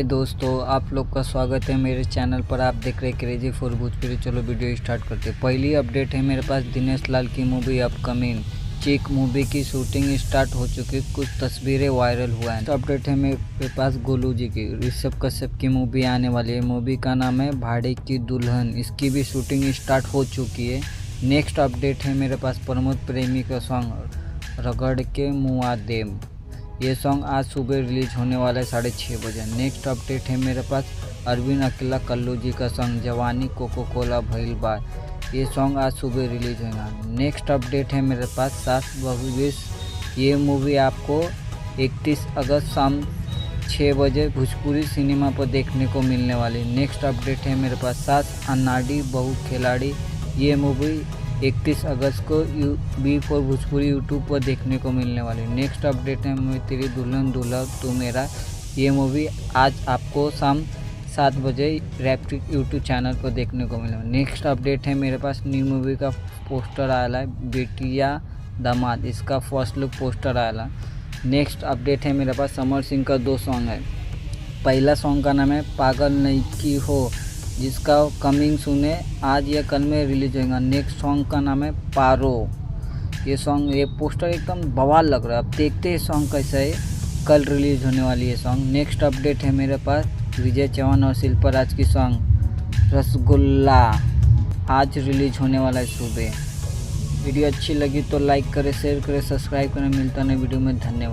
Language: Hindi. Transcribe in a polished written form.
हे दोस्तों, आप लोग का स्वागत है मेरे चैनल पर। आप देख रहे हैं क्रेजी फॉर भोजपुरी। चलो वीडियो स्टार्ट करते हैं। पहली अपडेट है मेरे पास, दिनेश लाल की मूवी अपकमिंग चीक मूवी की शूटिंग स्टार्ट हो चुकी है, कुछ तस्वीरें वायरल हुआ है। तो अपडेट है मेरे पास गोलू जी की, ऋषभ कश्यप की मूवी आने वाली है। मूवी का नाम है भाड़े की दुल्हन, इसकी भी शूटिंग स्टार्ट हो चुकी है। नेक्स्ट अपडेट है मेरे पास प्रमोद प्रेमी का सॉन्ग रगड़ के मुआ देम, ये सॉन्ग आज सुबह रिलीज होने वाला है 6:30 बजे। नेक्स्ट अपडेट है मेरे पास अरविंद अकेला कल्लू जी का सॉन्ग जवानी कोको कोला भइल बा, ये सॉन्ग आज सुबह रिलीज होगा। नेक्स्ट अपडेट है मेरे पास सास बहू बीस, ये मूवी आपको 31 अगस्त शाम 6 बजे भोजपुरी सिनेमा पर देखने को मिलने वाली। नेक्स्ट अपडेट है मेरे पास सास अन्नाडी बहू खिलाड़ी, ये मूवी 31 अगस्त को B4 भोजपुरी यूट्यूब पर देखने को मिलने वाली। नेक्स्ट अपडेट है मैं तेरी दुल्हन दूल्हा तू मेरा, ये मूवी आज आपको शाम 7 बजे रैप्टिक यूट्यूब चैनल पर देखने को मिलेगा। नेक्स्ट अपडेट है मेरे पास न्यू मूवी का पोस्टर आया है, बेटिया दामाद, इसका फर्स्ट लुक पोस्टर आया है। नेक्स्ट अपडेट है मेरे पास समर सिंह का 2 सॉन्ग है। पहला सॉन्ग का नाम है पागल नहीं की हो, जिसका कमिंग सुने आज या कल में रिलीज होगा। नेक्स्ट सॉन्ग का नाम है पारो, ये पोस्टर एकदम बवाल लग रहा है। अब देखते हैं सॉन्ग कैसा है, कल रिलीज होने वाली है सॉन्ग। नेक्स्ट अपडेट है मेरे पास विजय चौहान और शिल्पा राज की सॉन्ग रसगुल्ला, आज रिलीज होने वाला है सुबह। वीडियो अच्छी लगी तो लाइक करें, शेयर करें, सब्सक्राइब करें। मिलता है वीडियो में, धन्यवाद।